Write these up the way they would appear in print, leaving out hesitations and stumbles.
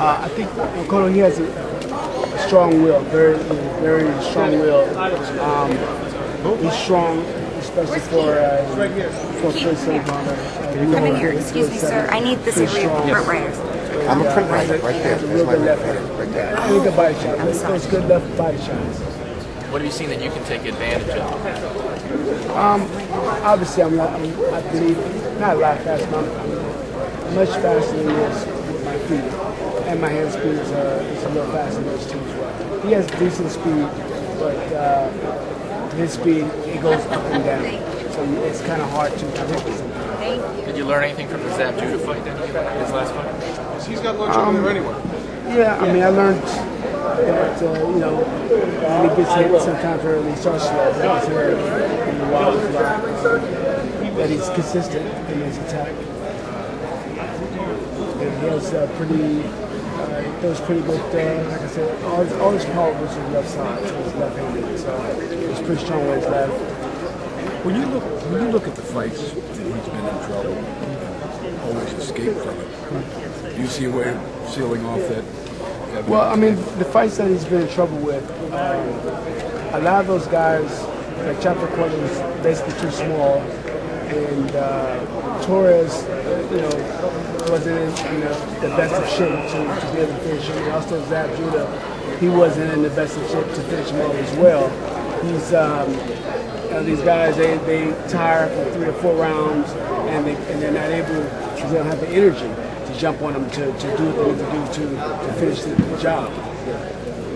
I think Cotto, he has a strong will, very strong will. He's strong, especially for a first pounder. Come in here, excuse me, sir. I need this area for writers. I'm a print writer right there. Has a real good left hand. Right there. Really good body shot. Those good left body shots. What have you seen that you can take advantage of? Obviously, I believe not a lot faster. I'm much faster than he is with my feet, and my hand speed is a little faster than those two as well. He has decent speed, but his speed it goes up and down, so it's kind of hard to predict something. Did you learn anything from the Zab Judah fight that he had his last fight? He's got lunch over there anyway. Yeah, I mean, I learned that, when he gets hit sometimes early, he starts slow, but he's early in the wild flat, that he's consistent in his attack. And he has those pretty good, like I said, all his power was on the left side, so he's left-handed, so he's pretty strong with his left. When you look at the fights that he's been in trouble, he's always escaped from it. Do you see a way of sealing off that? Well, I mean, the fights that he's been in trouble with, a lot of those guys, like Chapter Quarter was basically too small, and Torres, wasn't in the best of shape to be able to finish him. And also Zab Judah, he wasn't in the best of shape to finish him off as well. These guys, they tire for 3 or 4 rounds, and they're not able, they don't have the energy to jump on them to do what they need to do to finish the job.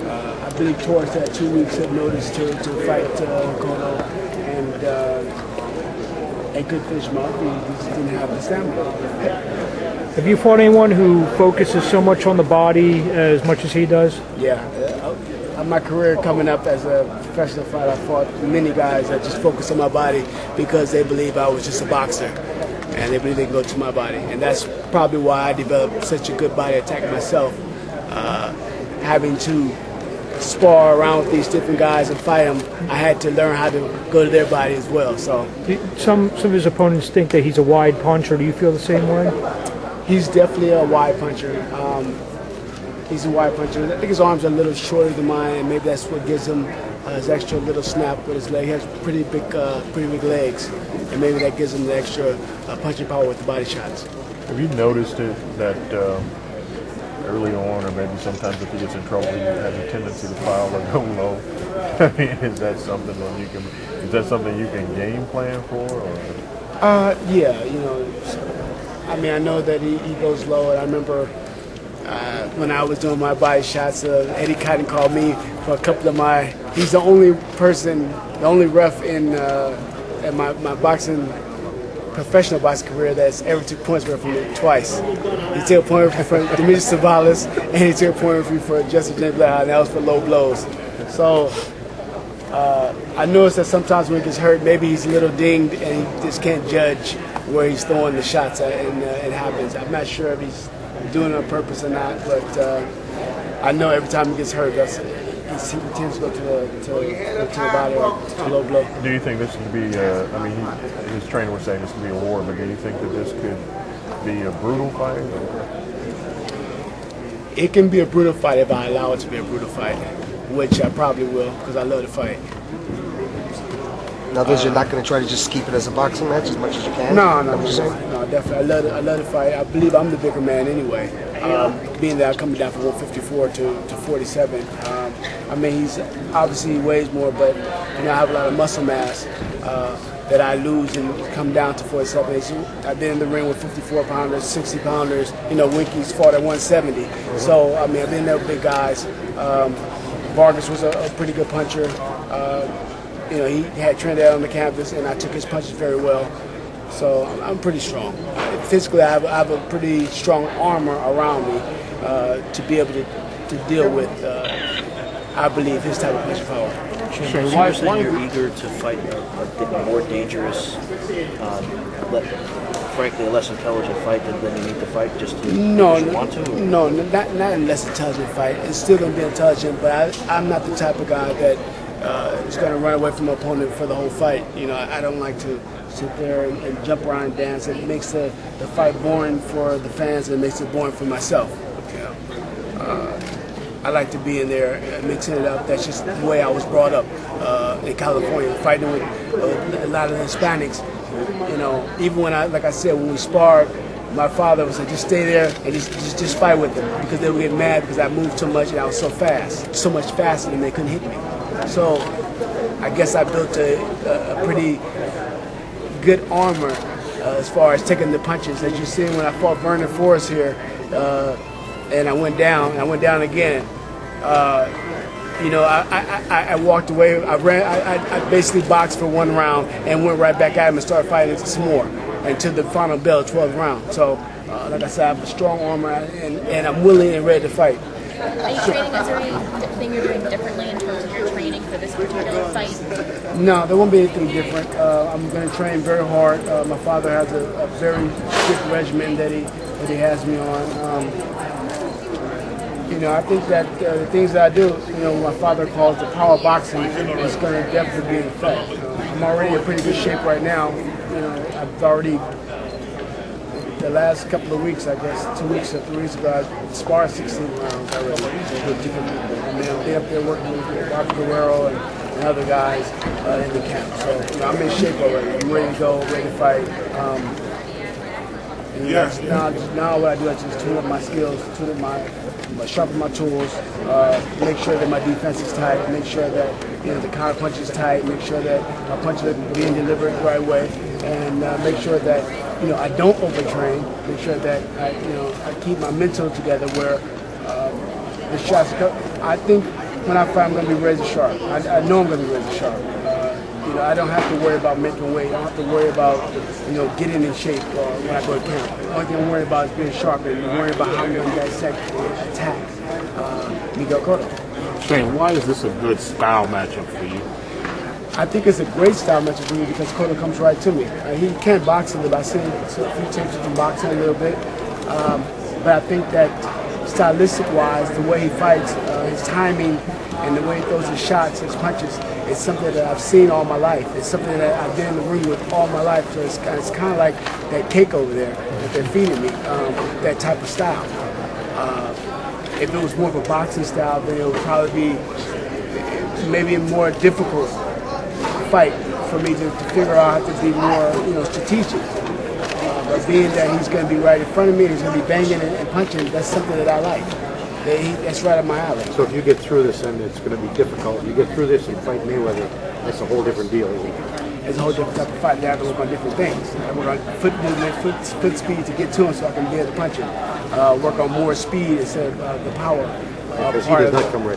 I believe Torres had 2 weeks of notice to fight Cotto, and they could finish him off. He just didn't have the stamina. Have you fought anyone who focuses so much on the body as much as he does? Yeah. My career coming up as a professional fighter, I fought many guys that just focus on my body because they believe I was just a boxer. And they believe they can go to my body. And that's probably why I developed such a good body attack myself. Having to spar around with these different guys and fight them, I had to learn how to go to their body as well. So some of his opponents think that he's a wide puncher. Do you feel the same way? He's definitely a wide puncher. He's a wide puncher. I think his arms are a little shorter than mine, and maybe that's what gives him his extra little snap with his leg. He has pretty big legs, and maybe that gives him the extra punching power with the body shots. Have you noticed that early on, or maybe sometimes if he gets in trouble, he has a tendency to foul or go low? I mean, is that something you can game plan for? Or? Yeah, I mean, I know that he goes low, and I remember when I was doing my body shots, Eddie Cotton called me for a couple of my. He's the only ref in my professional boxing career that's ever took points away from me twice. He took a point away from Demetrius Savalas, and he took a point away from me for Justin James Black, and that was for low blows. So I noticed that sometimes when he gets hurt, maybe he's a little dinged, and he just can't judge where he's throwing the shots at, and it happens. I'm not sure if he's doing it on purpose or not, but I know every time he gets hurt, he tends to go to the body or to low blow. Do you think this could be, his trainer was saying this could be a war, but do you think that this could be a brutal fight? It can be a brutal fight if I allow it to be a brutal fight, which I probably will, because I love to fight. In other words, you're not going to try to just keep it as a boxing match as much as you can? No, definitely. I love to fight. I believe I'm the bigger man anyway. Being that I'm coming down from 154 to 47. He's obviously weighs more, but I have a lot of muscle mass that I lose and come down to 47. I've been in the ring with 54-pounders, 60-pounders. Winky's fought at 170. So I've been there with big guys. Vargas was a pretty good puncher. He had Trinidad on the canvas, and I took his punches very well. So I'm pretty strong. Physically, I have a pretty strong armor around me to be able to deal with, I believe, his type of punching power. So why you're eager to fight a more dangerous, frankly, a less intelligent fight than you need to fight just to want to? No, not a less intelligent fight. It's still going to be intelligent, but I'm not the type of guy that is going to run away from my opponent for the whole fight. I don't like to sit there and jump around and dance. It makes the fight boring for the fans, and it makes it boring for myself. I like to be in there mixing it up. That's just the way I was brought up in California, fighting with a lot of the Hispanics. You know, even when like I said, when we sparred, my father would say, just stay there and just fight with them, because they would get mad because I moved too much and I was so fast, so much faster than they couldn't hit me. So I guess I built a pretty good armor as far as taking the punches. As you see, when I fought Vernon Forrest here, and I went down again. You know, I walked away. I basically boxed for 1 round and went right back at him and started fighting some more until the final bell, 12th round. So, like I said, I have a strong armor and I'm willing and ready to fight. Are you training? Is there anything you're doing differently in terms of your training for this particular fight? No, there won't be anything different. I'm going to train very hard. My father has a very strict regimen that he has me on. You know, I think that the things that I do, you know, my father calls the power boxing, is going to definitely be in effect. I'm already in pretty good shape right now. You know, I've already, the last couple of weeks, I guess, 2 weeks or 3 weeks ago, I sparred 16 rounds already with different people. I mean, I'll be up there working with Dr. Guerrero and other guys in the camp. So, you know, I'm in shape already. I'm ready to go, ready to fight. And now what I do is just tune up my skills, sharpen my tools, make sure that my defense is tight, make sure that, you know, the counter punch is tight, make sure that my punches are being delivered the right way, and make sure that, you know, I don't overtrain, make sure that I keep my mental together where the shots come. I think when I fight, I'm going to be razor sharp. I know I'm going to be razor sharp. You know, I don't have to worry about making weight. I don't have to worry about, you know, getting in shape when I go to camp. The only thing I'm worried about is being sharp and worrying about how I'm going to dissect and attack Miguel Cotto. Shane, why is this a good style matchup for you? I think it's a great style matchup for me because Cotto comes right to me. He can't box a little bit. I've seen a few tapes of him boxing a little bit. But I think that stylistic-wise, the way he fights, his timing, and the way he throws his shots, his punches, it's something that I've seen all my life. It's something that I've been in the ring with all my life. So it's kind of like that cake over there that they're feeding me, that type of style. If it was more of a boxing style, then it would probably be maybe a more difficult fight for me to figure out how to be more, you know, strategic. But being that he's going to be right in front of me, he's going to be banging and punching, that's something that I like. That's right up my alley. So if you get through this, and it's going to be difficult, you get through this and fight Mayweather, that's a whole different deal, isn't it? It's a whole different type of fight. They have to work on different things. I work on foot movement, foot speed to get to him so I can be able to punch him. Work on more speed instead of the power. Because he does not come right